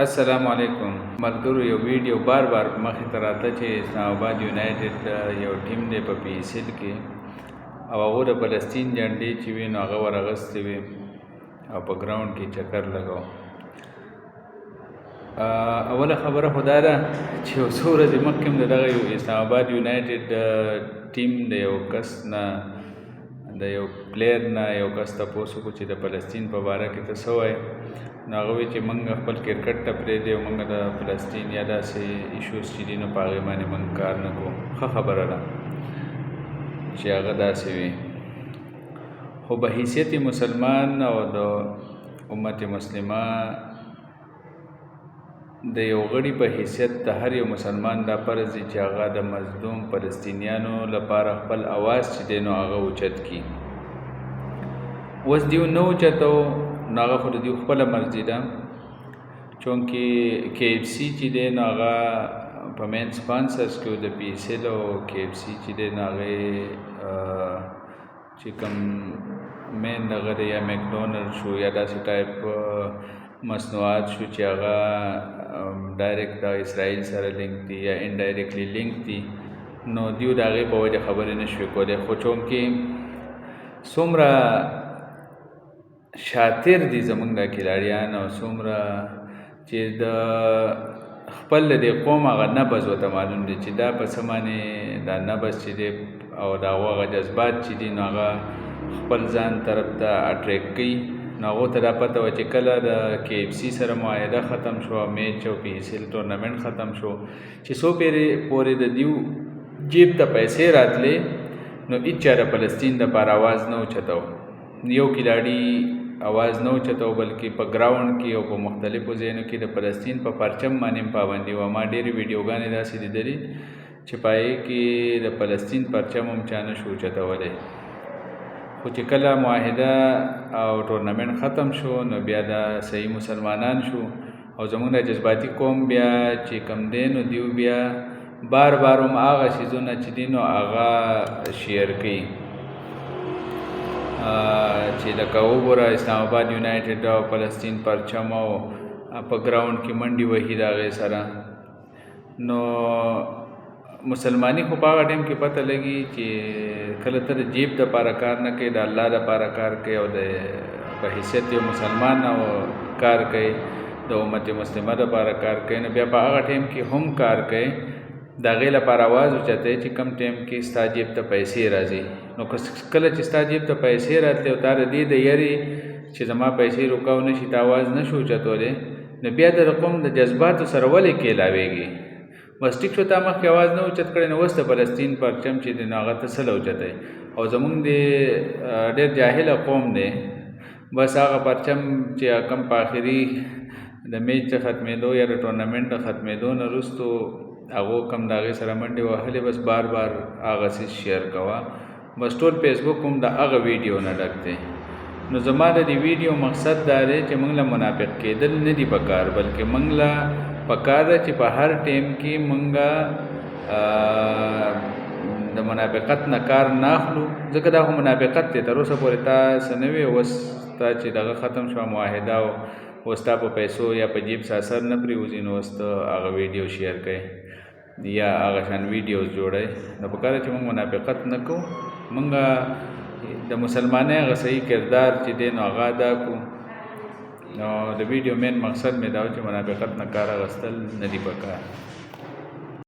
السلام علیکم ملګرو. یو ویډیو بار مخې ته راته چې اسلام آباد یونایټډ یو ټیم دی په پی ایس ایل کې، او هغو د فلسطین جنډې چې وي نو هغه ورغستې وي او په ګراونډ کې چکر لګاو. اوله خبره خو دا ده چې یو څو ورځې مخکې هم د دغه یو اسلام آباد یونایټډ ټیم د یو کس نه، د یو پلیر نه یو کس تپوس وکړو چې د فلسطین په باره کې ته څه وایې. نو هغه وایي چې موږ خپل کرکټ ته پرېږدی او موږ د فلسطین یا داسې ایشوز چې دي نو په هغې باندې موږ کار نه کوو. ښه خبره ده چې هغه داسې وي، خو به حیثیت مسلمان او د امت مسلمه د یو غړي په حیثیت د هر یو مسلمان دا فرض دی چې هغه د مظلوم فلسطینیانو لپاره خپل اواز چې دی نو هغه اوچت کړي. اوس دیو نه اوچتو نو هغه خو د دیو خپله مرضي ده، چونکې کے اف سی چې دی نو هغه په مین سپانسرز کې د پی ایس ایل او کے اف سی چې دی نو هغې چې کوم مین دغه دی یا میکډونلډ شو یا داسې ټایپ مصنوعات شو چې هغه ډایرکټ د اسرائیل سره لینک دي یا انډایرکټلی لینک دي، نو دیو د هغې په وجه خبرې نه شوې کولی. خو چونکې څومره شاطر دي زموږ د کلاړیان او څومره چې د خپل د قوم هغه نبض ورته معلوم دی چې دا په څه معنې دا نبض چې دی او د هغو هغه جذبات چې دي نو هغه خپل ځان طرف ته اټریکټ کوي. نو هغو ته دا پته وه چې کله د کے اف سی سره معاهده ختم شوه، میچ او پی ایس ایل ټورنمنټ ختم شو، چې څو پورې د دیو جیب ته پیسې راتلې نو هېچا د فلسطین دپاره اواز نه اوچتو، یو کلاړي اواز نه اوچتو، بلکې په ګراونډ کې او په مختلفو ځایونو کې د فلسطین په پرچم باندې پابندي وه. ما ډېرې ویډیوګانې داسې لیدلې چې په هغې کې د فلسطین پرچم هم چا نه شو اوچتولی. خو چې کله معاهده او ټورنمنټ ختم شو نو بیا دا صحیح مسلمانان شو او زموږ د جذباتي قوم بیا چې کم دی نو دیو بیا بار هم هغه څیزونه چې دي نو هغه شیر کوي، چې لکه وګوره اسلام آباد یونایټډ او فلسطین پرچم او په ګراونډ کې منډې وهي د هغې سره. نو مسلمانی خو په هغه ټایم کې پته لګي چې کله ته د جیب دپاره کار نه کوې، د الله دپاره کار کوې او د په حیثیت یو مسلمان او کار کوې، د امت مسلمه دپاره کار کوې، نو بیا په هغه ټایم کې هم کار کوې، د هغې لپاره اواز اوچتوې چې کم ټایم کې ستا جیب ته پیسې راځي. نو کله چې ستا جیب ته پیسې راتلې او تا د دې د یرې چې زما پیسې روکاو نه شي ته اواز نه شو اوچتولی، نو بیا د قوم د جذباتو سره ولې کېلاویږي؟ بس ټیک شو تا مخکې اواز نه اوچت کړی، نو اوس د فلسطین پرچم چې دی نو هغه ته څه له اوچتوې؟ او زموږ د ډېر جاهله قوم دی، بس هغه پرچم چې کم په آخري د میچ د ختمېدو یا د ټورنمنټ د ختمېدو نه وروستو هغو کم د هغې سره منډې وهلې، بس بار هغه څیز شیر کوه. بس ټول فیسبوک هم د هغه ویډیو نه ډک دی. نو زما د دې ویډیو مقصد دا دی چې موږ له منافق کېدل نه دي پکار، بلکې موږ له پکار ده چې په هر ټیم کې موږ د منافقت نه کار نه اخلو، ځکه دا خو منافقت دی. تر اوسه پورې تا څه نه وي، اوس تا چې دغه ختم شوه معاهده او اوس تا په پیسو یا په جیب څه اثر نه پرېوځي، نو اوس ته هغه ویډیو شیر کوې یا هغه شان ویډیوز جوړوې. نو پکار ده چې موږ منافقت نه کوو، موږ د مسلمانۍ هغه صحیح کردار چې دی نو هغه ادا کړو. نو د ویډیو مین مقصد مې دا و چې منافقت نه کار اخیستل نه دي پکار.